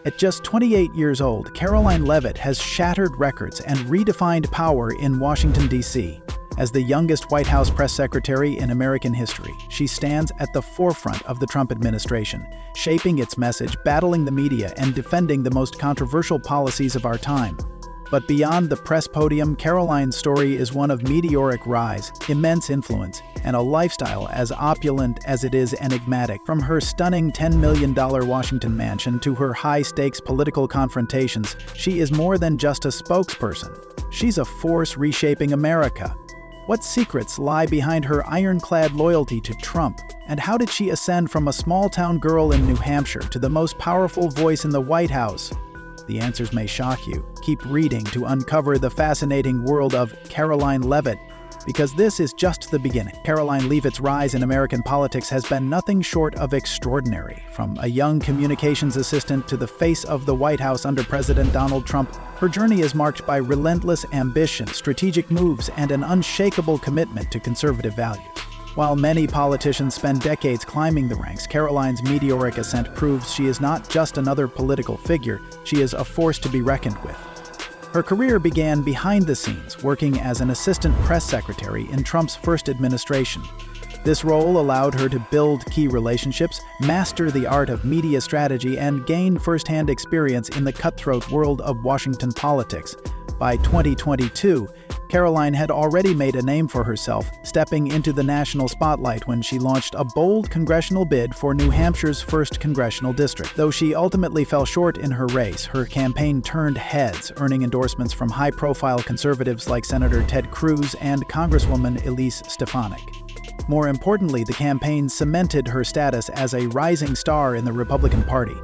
At just 28 years old, Karoline Leavitt has shattered records and redefined power in Washington, D.C. As the youngest White House press secretary in American history, she stands at the forefront of the Trump administration, shaping its message, battling the media, and defending the most controversial policies of our time. But beyond the press podium, Karoline's story is one of meteoric rise, immense influence, and a lifestyle as opulent as it is enigmatic. From her stunning $10 million Washington mansion to her high-stakes political confrontations, she is more than just a spokesperson. She's a force reshaping America. What secrets lie behind her ironclad loyalty to Trump? And how did she ascend from a small-town girl in New Hampshire to the most powerful voice in the White House? The answers may shock you. Keep reading to uncover the fascinating world of Karoline Leavitt, because this is just the beginning. Karoline Leavitt's rise in American politics has been nothing short of extraordinary. From a young communications assistant to the face of the White House under President Donald Trump, her journey is marked by relentless ambition, strategic moves, and an unshakable commitment to conservative values. While many politicians spend decades climbing the ranks, Karoline's meteoric ascent proves she is not just another political figure, she is a force to be reckoned with. Her career began behind the scenes, working as an assistant press secretary in Trump's first administration. This role allowed her to build key relationships, master the art of media strategy, and gain first-hand experience in the cutthroat world of Washington politics. By 2022, Karoline had already made a name for herself, stepping into the national spotlight when she launched a bold congressional bid for New Hampshire's 1st congressional district. Though she ultimately fell short in her race, her campaign turned heads, earning endorsements from high-profile conservatives like Senator Ted Cruz and Congresswoman Elise Stefanik. More importantly, the campaign cemented her status as a rising star in the Republican Party,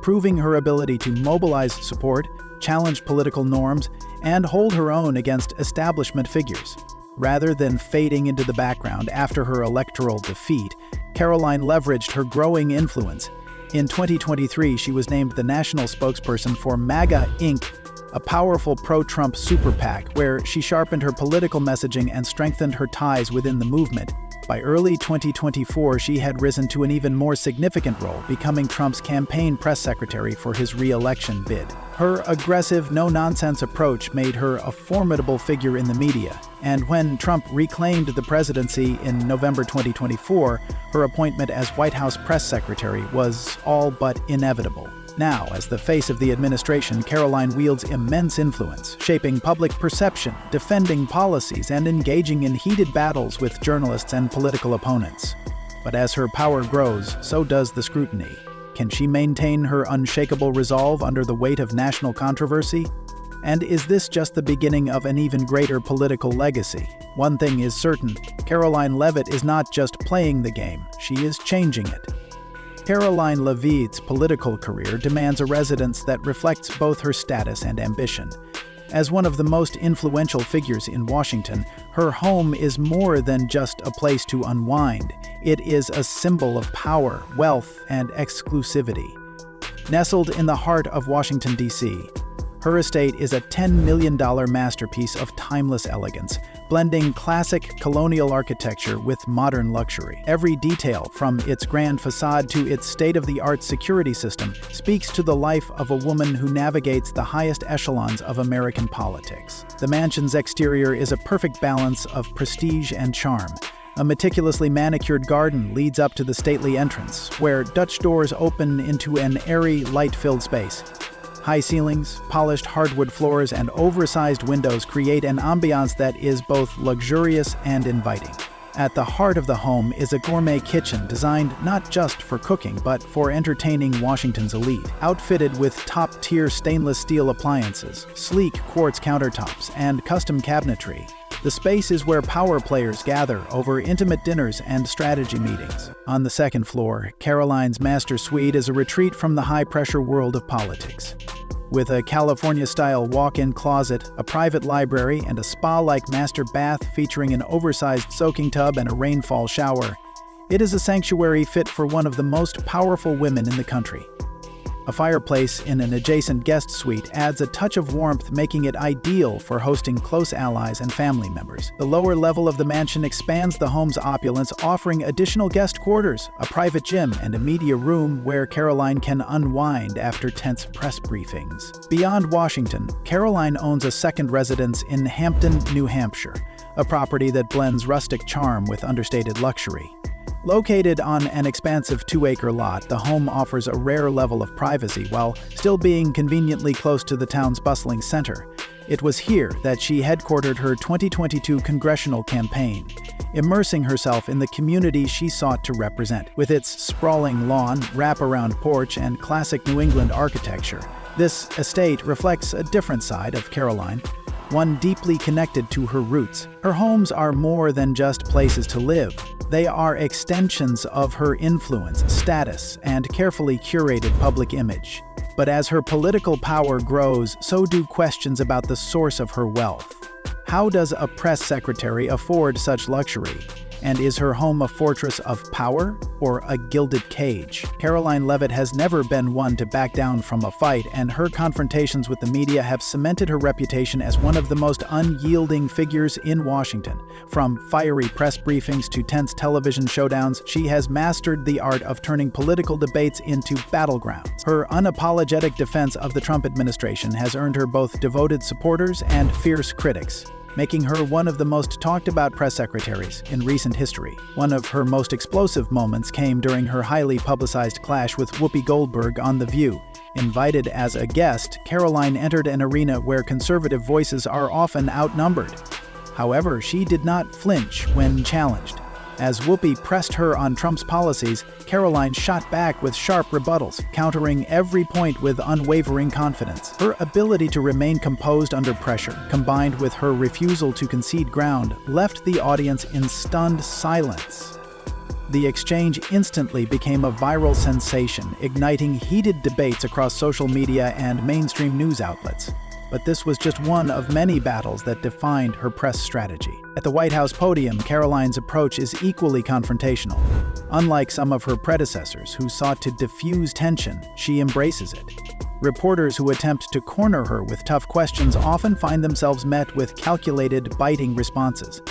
proving her ability to mobilize support, challenge political norms, and hold her own against establishment figures. Rather than fading into the background after her electoral defeat, Karoline leveraged her growing influence. In 2023, she was named the national spokesperson for MAGA Inc., a powerful pro-Trump super PAC, where she sharpened her political messaging and strengthened her ties within the movement. By early 2024, she had risen to an even more significant role, becoming Trump's campaign press secretary for his re-election bid. Her aggressive, no-nonsense approach made her a formidable figure in the media, and when Trump reclaimed the presidency in November 2024, her appointment as White House press secretary was all but inevitable. Now, as the face of the administration, Karoline wields immense influence, shaping public perception, defending policies, and engaging in heated battles with journalists and political opponents. But as her power grows, so does the scrutiny. Can she maintain her unshakable resolve under the weight of national controversy? And is this just the beginning of an even greater political legacy? One thing is certain, Karoline Leavitt is not just playing the game, she is changing it. Karoline Leavitt's political career demands a residence that reflects both her status and ambition. As one of the most influential figures in Washington, her home is more than just a place to unwind. It is a symbol of power, wealth, and exclusivity. Nestled in the heart of Washington, D.C., her estate is a $10 million masterpiece of timeless elegance, blending classic colonial architecture with modern luxury. Every detail, from its grand facade to its state-of-the-art security system, speaks to the life of a woman who navigates the highest echelons of American politics. The mansion's exterior is a perfect balance of prestige and charm. A meticulously manicured garden leads up to the stately entrance, where Dutch doors open into an airy, light-filled space. High ceilings, polished hardwood floors, and oversized windows create an ambiance that is both luxurious and inviting. At the heart of the home is a gourmet kitchen designed not just for cooking, but for entertaining Washington's elite. Outfitted with top-tier stainless steel appliances, sleek quartz countertops, and custom cabinetry, the space is where power players gather over intimate dinners and strategy meetings. On the second floor, Karoline's master suite is a retreat from the high-pressure world of politics. With a California-style walk-in closet, a private library, and a spa-like master bath featuring an oversized soaking tub and a rainfall shower, it is a sanctuary fit for one of the most powerful women in the country. A fireplace in an adjacent guest suite adds a touch of warmth, making it ideal for hosting close allies and family members. The lower level of the mansion expands the home's opulence, offering additional guest quarters, a private gym, and a media room where Karoline can unwind after tense press briefings. Beyond Washington, Karoline owns a second residence in Hampton, New Hampshire, a property that blends rustic charm with understated luxury. Located on an expansive 2-acre lot, the home offers a rare level of privacy while still being conveniently close to the town's bustling center. It was here that she headquartered her 2022 congressional campaign, immersing herself in the community she sought to represent. With its sprawling lawn, wraparound porch, and classic New England architecture, this estate reflects a different side of Karoline, one deeply connected to her roots. Her homes are more than just places to live. They are extensions of her influence, status, and carefully curated public image. But as her political power grows, so do questions about the source of her wealth. How does a press secretary afford such luxury? And is her home a fortress of power or a gilded cage? Karoline Leavitt has never been one to back down from a fight, and her confrontations with the media have cemented her reputation as one of the most unyielding figures in Washington. From fiery press briefings to tense television showdowns, she has mastered the art of turning political debates into battlegrounds. Her unapologetic defense of the Trump administration has earned her both devoted supporters and fierce critics, making her one of the most talked-about press secretaries in recent history. One of her most explosive moments came during her highly publicized clash with Whoopi Goldberg on The View. Invited as a guest, Karoline entered an arena where conservative voices are often outnumbered. However, she did not flinch when challenged. As Whoopi pressed her on Trump's policies, Karoline shot back with sharp rebuttals, countering every point with unwavering confidence. Her ability to remain composed under pressure, combined with her refusal to concede ground, left the audience in stunned silence. The exchange instantly became a viral sensation, igniting heated debates across social media and mainstream news outlets. But this was just one of many battles that defined her press strategy. At the White House podium, Karoline's approach is equally confrontational. Unlike some of her predecessors who sought to diffuse tension, she embraces it. Reporters who attempt to corner her with tough questions often find themselves met with calculated, biting responses.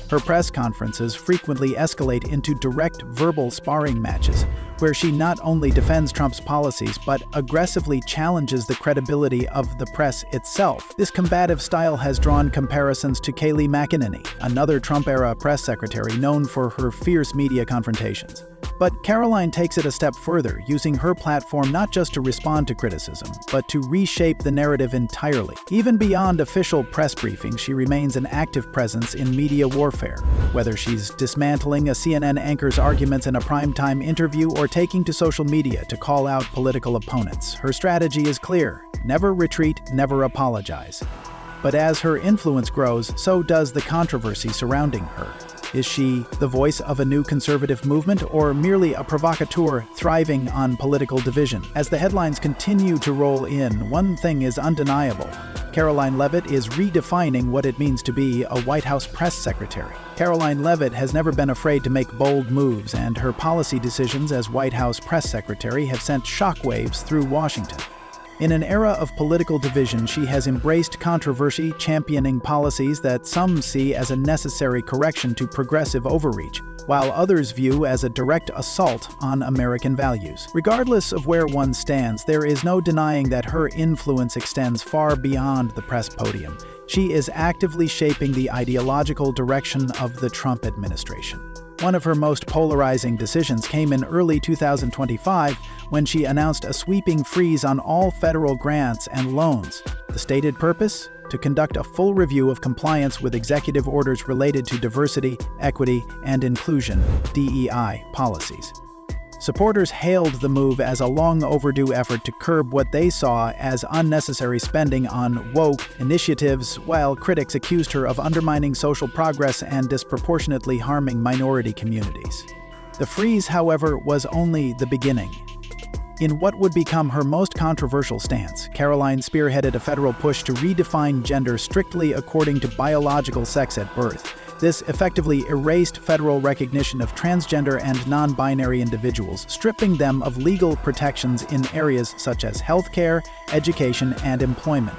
Her press conferences frequently escalate into direct verbal sparring matches, where she not only defends Trump's policies but aggressively challenges the credibility of the press itself. This combative style has drawn comparisons to Kayleigh McEnany, another Trump-era press secretary known for her fierce media confrontations. But Karoline takes it a step further, using her platform not just to respond to criticism, but to reshape the narrative entirely. Even beyond official press briefings, she remains an active presence in media warfare. Whether she's dismantling a CNN anchor's arguments in a primetime interview or taking to social media to call out political opponents, her strategy is clear: never retreat, never apologize. But as her influence grows, so does the controversy surrounding her. Is she the voice of a new conservative movement, or merely a provocateur thriving on political division? As the headlines continue to roll in, one thing is undeniable: Karoline Leavitt is redefining what it means to be a White House press secretary. Karoline Leavitt has never been afraid to make bold moves, and her policy decisions as White House press secretary have sent shockwaves through Washington. In an era of political division, she has embraced controversy, championing policies that some see as a necessary correction to progressive overreach, while others view as a direct assault on American values. Regardless of where one stands, there is no denying that her influence extends far beyond the press podium. She is actively shaping the ideological direction of the Trump administration. One of her most polarizing decisions came in early 2025 when she announced a sweeping freeze on all federal grants and loans. The stated purpose? To conduct a full review of compliance with executive orders related to diversity, equity, and inclusion (DEI) policies. Supporters hailed the move as a long-overdue effort to curb what they saw as unnecessary spending on woke initiatives, while critics accused her of undermining social progress and disproportionately harming minority communities. The freeze, however, was only the beginning. In what would become her most controversial stance, Karoline spearheaded a federal push to redefine gender strictly according to biological sex at birth, This effectively erased federal recognition of transgender and non-binary individuals, stripping them of legal protections in areas such as healthcare, education, and employment.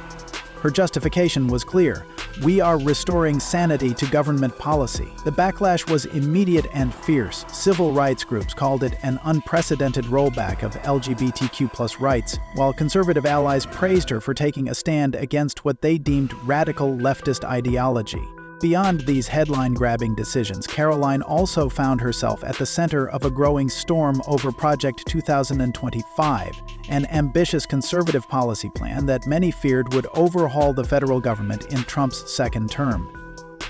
Her justification was clear: we are restoring sanity to government policy. The backlash was immediate and fierce. Civil rights groups called it an unprecedented rollback of LGBTQ+ rights, while conservative allies praised her for taking a stand against what they deemed radical leftist ideology. Beyond these headline-grabbing decisions, Karoline also found herself at the center of a growing storm over Project 2025, an ambitious conservative policy plan that many feared would overhaul the federal government in Trump's second term.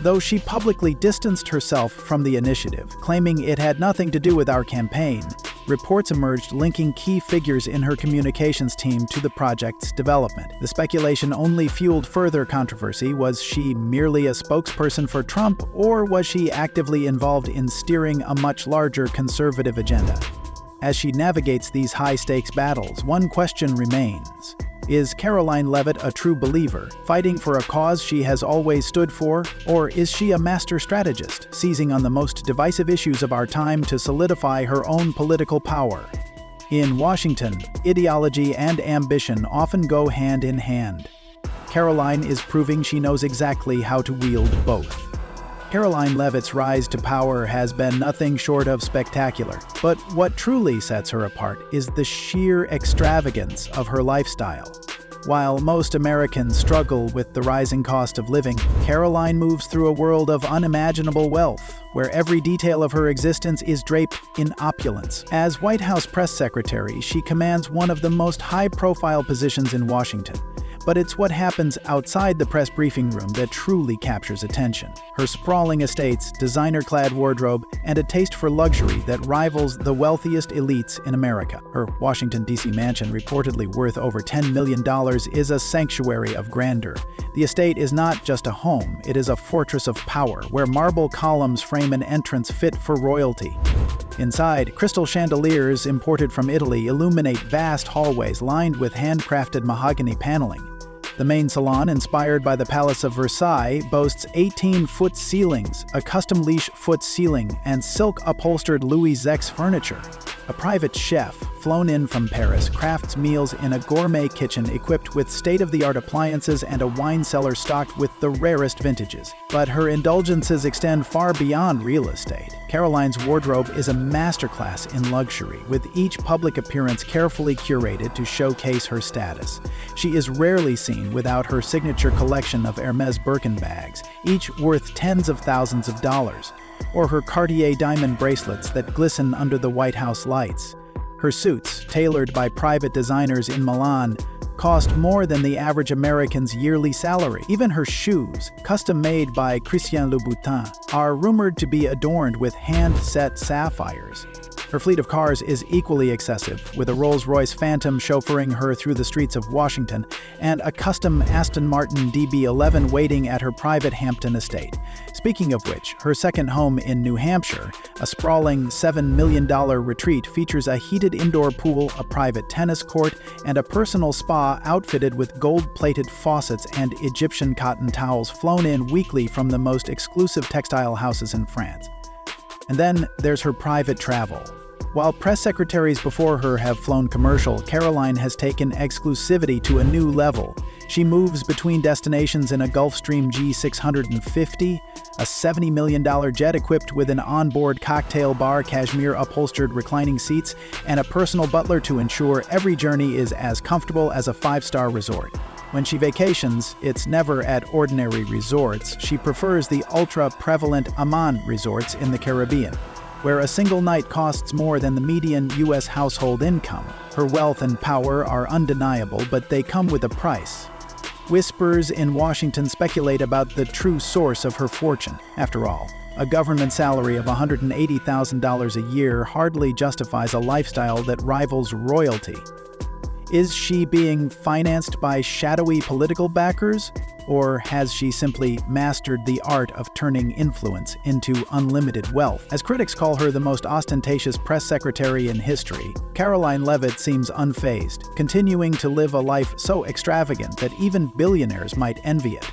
Though she publicly distanced herself from the initiative, claiming it had nothing to do with our campaign, reports emerged linking key figures in her communications team to the project's development. The speculation only fueled further controversy. Was she merely a spokesperson for Trump, or was she actively involved in steering a much larger conservative agenda? As she navigates these high-stakes battles, one question remains. Is Karoline Leavitt a true believer, fighting for a cause she has always stood for, or is she a master strategist, seizing on the most divisive issues of our time to solidify her own political power? In Washington, ideology and ambition often go hand in hand. Karoline is proving she knows exactly how to wield both. Karoline Leavitt's rise to power has been nothing short of spectacular, but what truly sets her apart is the sheer extravagance of her lifestyle. While most Americans struggle with the rising cost of living, Karoline moves through a world of unimaginable wealth, where every detail of her existence is draped in opulence. As White House press secretary, she commands one of the most high-profile positions in Washington. But it's what happens outside the press briefing room that truly captures attention. Her sprawling estates, designer-clad wardrobe, and a taste for luxury that rivals the wealthiest elites in America. Her Washington, D.C. mansion, reportedly worth over $10 million, is a sanctuary of grandeur. The estate is not just a home, it is a fortress of power, where marble columns frame an entrance fit for royalty. Inside, crystal chandeliers imported from Italy illuminate vast hallways lined with handcrafted mahogany paneling. The main salon, inspired by the Palace of Versailles, boasts 18-foot ceilings, a custom leash foot ceiling, and silk-upholstered Louis X furniture. A private chef, flown in from Paris, crafts meals in a gourmet kitchen equipped with state-of-the-art appliances and a wine cellar stocked with the rarest vintages. But her indulgences extend far beyond real estate. Karoline's wardrobe is a masterclass in luxury, with each public appearance carefully curated to showcase her status. She is rarely seen without her signature collection of Hermès Birkin bags, each worth tens of thousands of dollars, or her Cartier diamond bracelets that glisten under the White House lights. Her suits, tailored by private designers in Milan, cost more than the average American's yearly salary. Even her shoes, custom-made by Christian Louboutin, are rumored to be adorned with hand-set sapphires. Her fleet of cars is equally excessive, with a Rolls-Royce Phantom chauffeuring her through the streets of Washington, and a custom Aston Martin DB11 waiting at her private Hampton estate. Speaking of which, her second home in New Hampshire, a sprawling $7 million retreat, features a heated indoor pool, a private tennis court, and a personal spa outfitted with gold-plated faucets and Egyptian cotton towels flown in weekly from the most exclusive textile houses in France. And then there's her private travel. While press secretaries before her have flown commercial, Karoline has taken exclusivity to a new level. She moves between destinations in a Gulfstream G650, a $70 million jet equipped with an onboard cocktail bar, cashmere-upholstered reclining seats, and a personal butler to ensure every journey is as comfortable as a five-star resort. When she vacations, it's never at ordinary resorts. She prefers the ultra-prevalent Amman resorts in the Caribbean, where a single night costs more than the median U.S. household income. Her wealth and power are undeniable, but they come with a price. Whispers in Washington speculate about the true source of her fortune. After all, a government salary of $180,000 a year hardly justifies a lifestyle that rivals royalty. Is she being financed by shadowy political backers, or has she simply mastered the art of turning influence into unlimited wealth? As critics call her the most ostentatious press secretary in history, Karoline Leavitt seems unfazed, continuing to live a life so extravagant that even billionaires might envy it.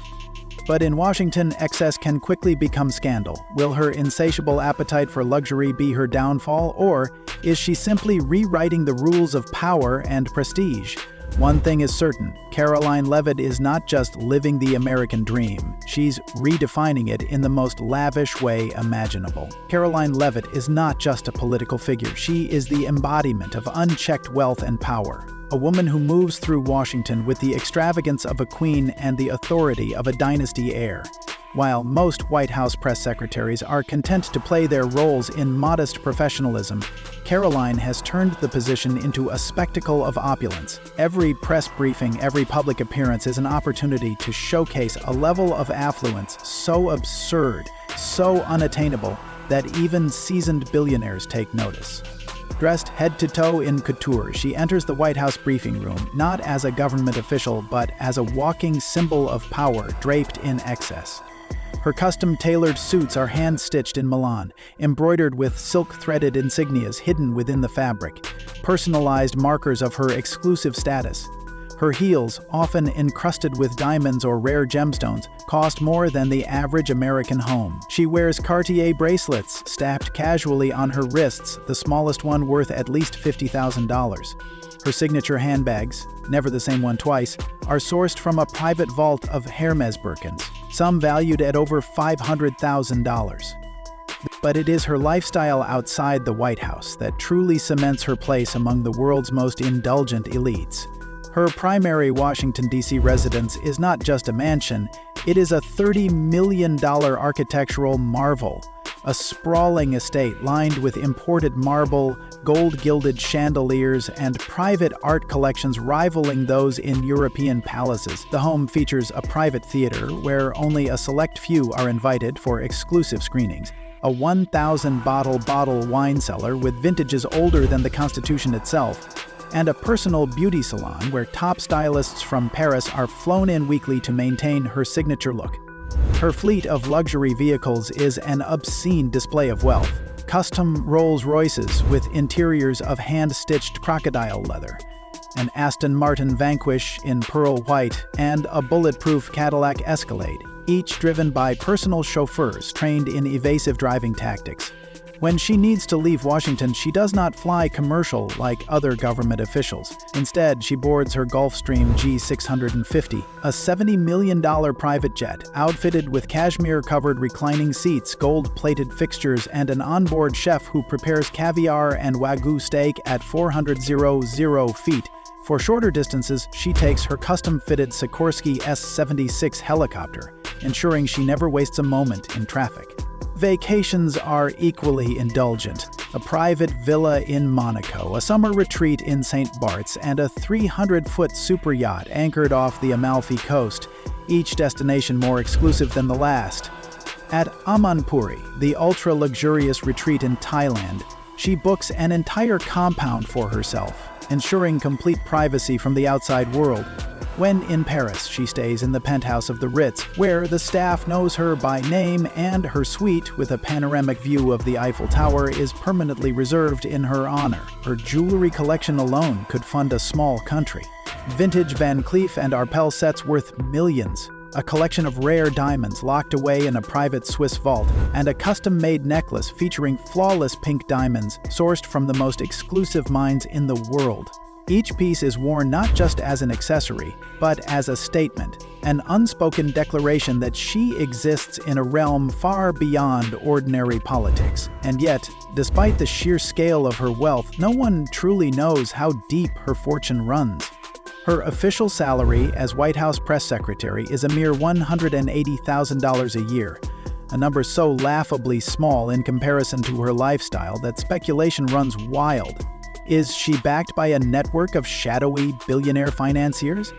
But in Washington, excess can quickly become scandal. Will her insatiable appetite for luxury be her downfall, or is she simply rewriting the rules of power and prestige? One thing is certain, Karoline Leavitt is not just living the American dream, she's redefining it in the most lavish way imaginable. Karoline Leavitt is not just a political figure, she is the embodiment of unchecked wealth and power. A woman who moves through Washington with the extravagance of a queen and the authority of a dynasty heir. While most White House press secretaries are content to play their roles in modest professionalism, Karoline has turned the position into a spectacle of opulence. Every press briefing, every public appearance is an opportunity to showcase a level of affluence so absurd, so unattainable, that even seasoned billionaires take notice. Dressed head to toe in couture, she enters the White House briefing room not as a government official, but as a walking symbol of power draped in excess. Her custom-tailored suits are hand-stitched in Milan, embroidered with silk-threaded insignias hidden within the fabric, personalized markers of her exclusive status. Her heels, often encrusted with diamonds or rare gemstones, cost more than the average American home. She wears Cartier bracelets, stacked casually on her wrists, the smallest one worth at least $50,000. Her signature handbags, never the same one twice, are sourced from a private vault of Hermes Birkins, some valued at over $500,000. But it is her lifestyle outside the White House that truly cements her place among the world's most indulgent elites. Her primary Washington, D.C. residence is not just a mansion, it is a $30 million architectural marvel. A sprawling estate lined with imported marble, gold-gilded chandeliers, and private art collections rivaling those in European palaces. The home features a private theater where only a select few are invited for exclusive screenings, a 1,000-bottle wine cellar with vintages older than the Constitution itself, and a personal beauty salon where top stylists from Paris are flown in weekly to maintain her signature look. Her fleet of luxury vehicles is an obscene display of wealth. Custom Rolls-Royces with interiors of hand-stitched crocodile leather, an Aston Martin Vanquish in pearl white, and a bulletproof Cadillac Escalade, each driven by personal chauffeurs trained in evasive driving tactics. When she needs to leave Washington, she does not fly commercial like other government officials. Instead, she boards her Gulfstream G650, a $70 million private jet outfitted with cashmere-covered reclining seats, gold-plated fixtures, and an onboard chef who prepares caviar and Wagyu steak at 400 feet. For shorter distances, she takes her custom-fitted Sikorsky S-76 helicopter, ensuring she never wastes a moment in traffic. Vacations are equally indulgent. A private villa in Monaco, a summer retreat in St. Bart's, and a 300-foot super yacht anchored off the Amalfi coast, each destination more exclusive than the last. At Amanpuri, the ultra-luxurious retreat in Thailand, she books an entire compound for herself, ensuring complete privacy from the outside world. When in Paris, she stays in the penthouse of the Ritz, where the staff knows her by name, and her suite, with a panoramic view of the Eiffel Tower, is permanently reserved in her honor. Her jewelry collection alone could fund a small country. Vintage Van Cleef and Arpels sets worth millions, a collection of rare diamonds locked away in a private Swiss vault, and a custom-made necklace featuring flawless pink diamonds sourced from the most exclusive mines in the world. Each piece is worn not just as an accessory, but as a statement, an unspoken declaration that she exists in a realm far beyond ordinary politics. And yet, despite the sheer scale of her wealth, no one truly knows how deep her fortune runs. Her official salary as White House press secretary is a mere $180,000 a year, a number so laughably small in comparison to her lifestyle that speculation runs wild. Is she backed by a network of shadowy billionaire financiers?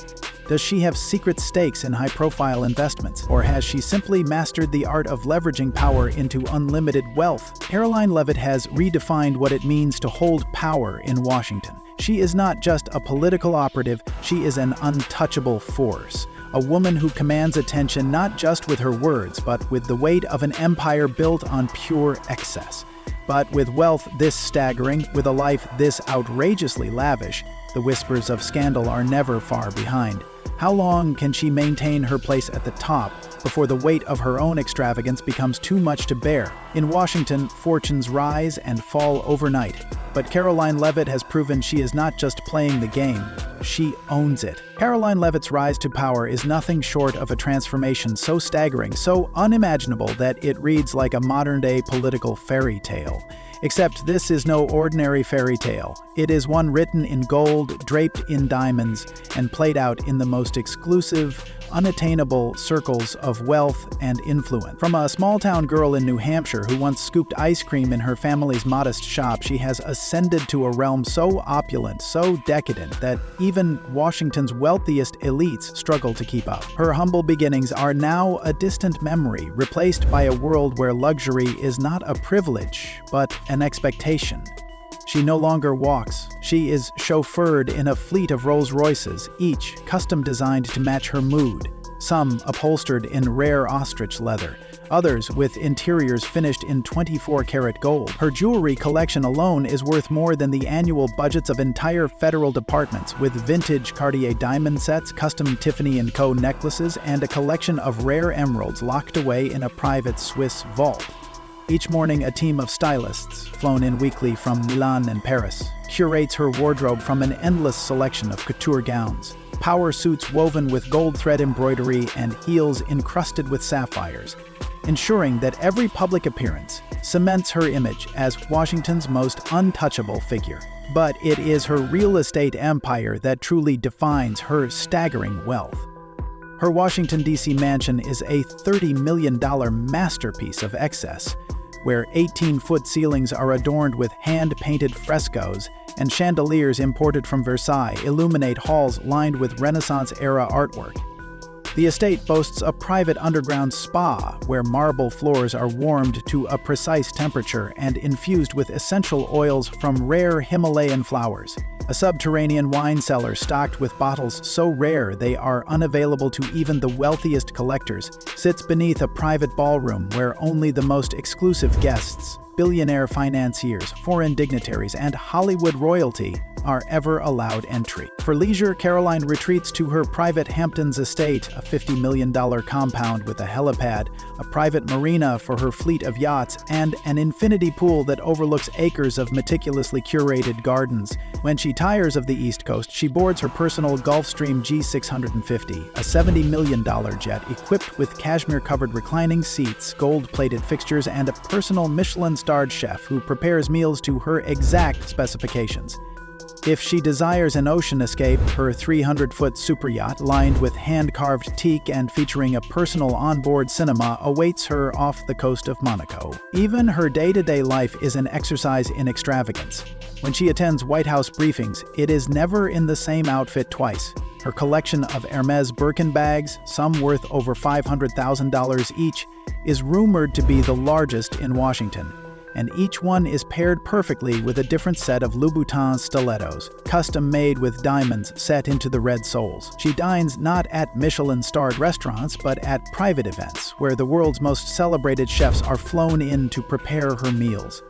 Does she have secret stakes in high-profile investments? Or has she simply mastered the art of leveraging power into unlimited wealth? Karoline Leavitt has redefined what it means to hold power in Washington. She is not just a political operative, she is an untouchable force. A woman who commands attention not just with her words, but with the weight of an empire built on pure excess. But with wealth this staggering, with a life this outrageously lavish, the whispers of scandal are never far behind. How long can she maintain her place at the top before the weight of her own extravagance becomes too much to bear? In Washington, fortunes rise and fall overnight. But Karoline Leavitt has proven she is not just playing the game, she owns it. Karoline Leavitt's rise to power is nothing short of a transformation so staggering, so unimaginable that it reads like a modern-day political fairy tale. Except this is no ordinary fairy tale. It is one written in gold, draped in diamonds, and played out in the most exclusive, unattainable circles of wealth and influence. From a small-town girl in New Hampshire who once scooped ice cream in her family's modest shop, she has ascended to a realm so opulent, so decadent, that even Washington's wealthiest elites struggle to keep up. Her humble beginnings are now a distant memory, replaced by a world where luxury is not a privilege, but an expectation. She no longer walks. She is chauffeured in a fleet of Rolls-Royces, each custom-designed to match her mood. Some upholstered in rare ostrich leather, others with interiors finished in 24-karat gold. Her jewelry collection alone is worth more than the annual budgets of entire federal departments, with vintage Cartier diamond sets, custom Tiffany & Co. necklaces, and a collection of rare emeralds locked away in a private Swiss vault. Each morning, a team of stylists, flown in weekly from Milan and Paris, curates her wardrobe from an endless selection of couture gowns, power suits woven with gold thread embroidery, and heels encrusted with sapphires, ensuring that every public appearance cements her image as Washington's most untouchable figure. But it is her real estate empire that truly defines her staggering wealth. Her Washington, D.C. mansion is a $30 million masterpiece of excess, where 18-foot ceilings are adorned with hand-painted frescoes, and chandeliers imported from Versailles illuminate halls lined with Renaissance-era artwork. The estate boasts a private underground spa where marble floors are warmed to a precise temperature and infused with essential oils from rare Himalayan flowers. A subterranean wine cellar stocked with bottles so rare they are unavailable to even the wealthiest collectors sits beneath a private ballroom where only the most exclusive guests, billionaire financiers, foreign dignitaries, and Hollywood royalty are ever allowed entry. For leisure, Karoline retreats to her private Hamptons estate, a $50 million compound with a helipad, a private marina for her fleet of yachts, and an infinity pool that overlooks acres of meticulously curated gardens. When she tires of the East Coast, she boards her personal Gulfstream G650, a $70 million jet equipped with cashmere-covered reclining seats, gold-plated fixtures, and a personal Michelin-starred chef who prepares meals to her exact specifications. If she desires an ocean escape, her 300-foot super yacht, lined with hand-carved teak and featuring a personal onboard cinema, awaits her off the coast of Monaco. Even her day-to-day life is an exercise in extravagance. When she attends White House briefings, it is never in the same outfit twice. Her collection of Hermes Birkin bags, some worth over $500,000 each, is rumored to be the largest in Washington, and each one is paired perfectly with a different set of Louboutin stilettos, custom-made with diamonds set into the red soles. She dines not at Michelin-starred restaurants, but at private events, where the world's most celebrated chefs are flown in to prepare her meals.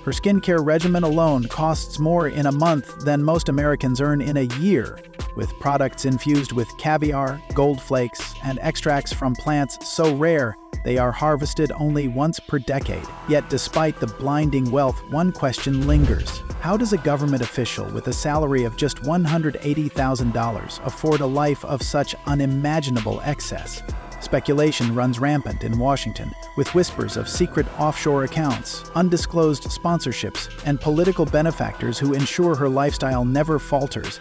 Her skincare regimen alone costs more in a month than most Americans earn in a year, with products infused with caviar, gold flakes, and extracts from plants so rare they are harvested only once per decade. Yet despite the blinding wealth, one question lingers. How does a government official with a salary of just $180,000 afford a life of such unimaginable excess? Speculation runs rampant in Washington, with whispers of secret offshore accounts, undisclosed sponsorships, and political benefactors who ensure her lifestyle never falters.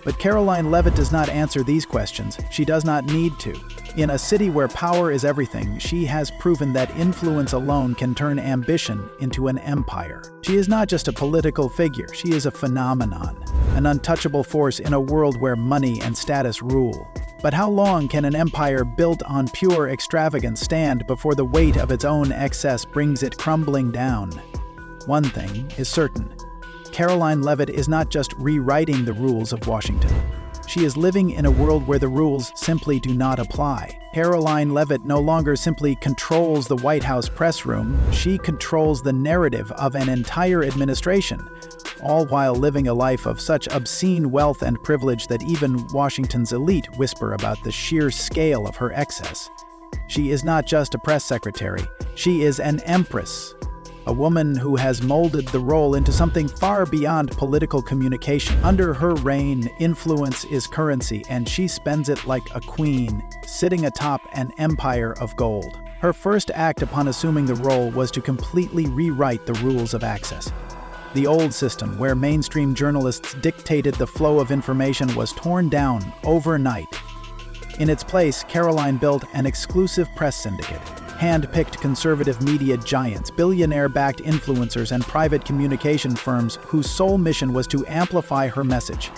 But Karoline Leavitt does not answer these questions. She does not need to. In a city where power is everything, she has proven that influence alone can turn ambition into an empire. She is not just a political figure, she is a phenomenon, an untouchable force in a world where money and status rule. But how long can an empire built on pure extravagance stand before the weight of its own excess brings it crumbling down? One thing is certain. Karoline Leavitt is not just rewriting the rules of Washington. She is living in a world where the rules simply do not apply. Karoline Leavitt no longer simply controls the White House press room, she controls the narrative of an entire administration. all while living a life of such obscene wealth and privilege that even Washington's elite whisper about the sheer scale of her excess. She is not just a press secretary, she is an empress, a woman who has molded the role into something far beyond political communication. Under her reign, influence is currency, and she spends it like a queen, sitting atop an empire of gold. Her first act upon assuming the role was to completely rewrite the rules of access. The old system, where mainstream journalists dictated the flow of information, was torn down overnight. In its place, Karoline built an exclusive press syndicate, hand-picked conservative media giants, billionaire-backed influencers, and private communication firms whose sole mission was to amplify her message.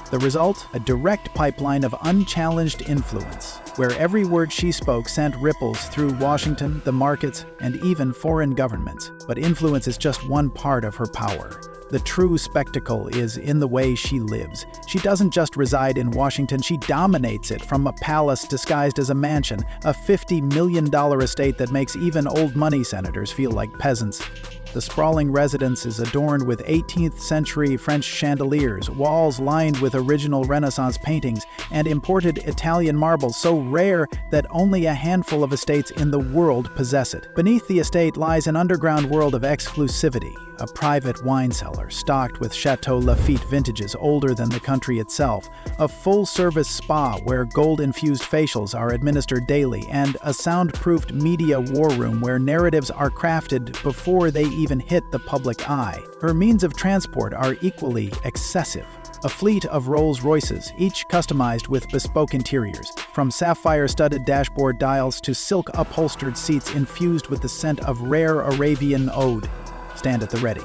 The result? A direct pipeline of unchallenged influence, where every word she spoke sent ripples through Washington, the markets, and even foreign governments. But influence is just one part of her power. The true spectacle is in the way she lives. She doesn't just reside in Washington, she dominates it from a palace disguised as a mansion, a $50 million estate that makes even old money senators feel like peasants. The sprawling residence is adorned with 18th-century French chandeliers, walls lined with original Renaissance paintings, and imported Italian marble so rare that only a handful of estates in the world possess it. Beneath the estate lies an underground world of exclusivity, a private wine cellar stocked with Chateau Lafitte vintages older than the country itself, a full-service spa where gold-infused facials are administered daily, and a soundproofed media war room where narratives are crafted before they even hit the public eye. Her means of transport are equally excessive. A fleet of Rolls-Royces, each customized with bespoke interiors, from sapphire-studded dashboard dials to silk-upholstered seats infused with the scent of rare Arabian oud, stand at the ready.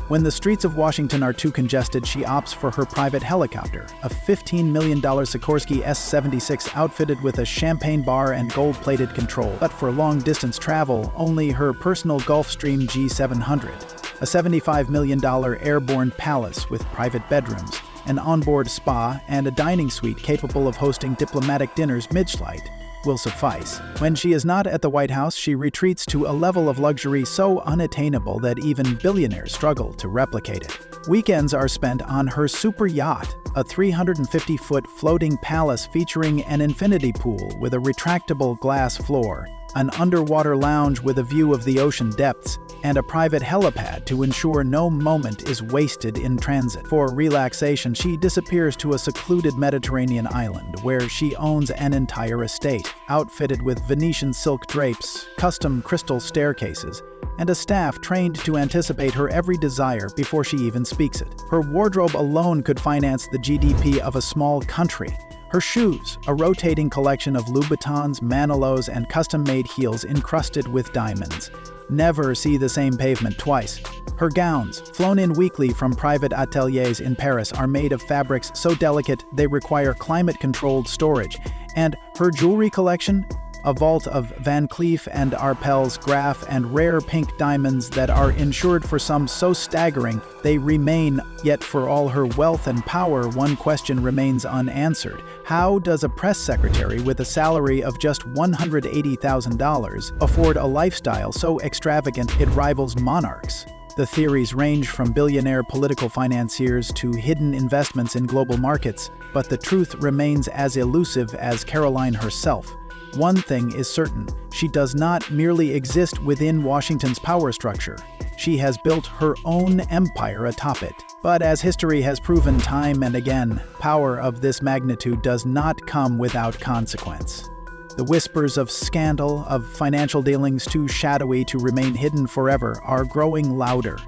When the streets of Washington are too congested, she opts for her private helicopter, a $15 million Sikorsky S-76 outfitted with a champagne bar and gold-plated control. But for long-distance travel, only her personal Gulfstream G700, a $75 million airborne palace with private bedrooms, an onboard spa, and a dining suite capable of hosting diplomatic dinners mid-flight, will suffice. When she is not at the White House, she retreats to a level of luxury so unattainable that even billionaires struggle to replicate it. Weekends are spent on her super yacht, a 350-foot floating palace featuring an infinity pool with a retractable glass floor, an underwater lounge with a view of the ocean depths, and a private helipad to ensure no moment is wasted in transit. For relaxation, she disappears to a secluded Mediterranean island where she owns an entire estate, outfitted with Venetian silk drapes, custom crystal staircases, and a staff trained to anticipate her every desire before she even speaks it. Her wardrobe alone could finance the GDP of a small country. Her shoes, a rotating collection of Louboutins, Manilots, and custom-made heels encrusted with diamonds, never see the same pavement twice. Her gowns, flown in weekly from private ateliers in Paris, are made of fabrics so delicate they require climate-controlled storage. And her jewelry collection? A vault of Van Cleef & Arpels, Graf, and rare pink diamonds that are insured for sums so staggering they remain. Yet for all her wealth and power, one question remains unanswered. How does a press secretary with a salary of just $180,000 afford a lifestyle so extravagant it rivals monarchs? The theories range from billionaire political financiers to hidden investments in global markets, but the truth remains as elusive as Karoline herself. One thing is certain, she does not merely exist within Washington's power structure. She has built her own empire atop it. But as history has proven time and again, power of this magnitude does not come without consequence. The whispers of scandal, of financial dealings too shadowy to remain hidden forever, are growing louder.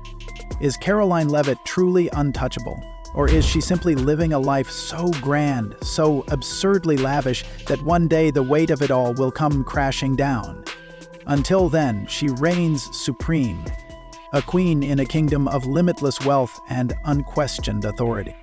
Is Karoline Leavitt truly untouchable? Or is she simply living a life so grand, so absurdly lavish, that one day the weight of it all will come crashing down? Until then, she reigns supreme, a queen in a kingdom of limitless wealth and unquestioned authority.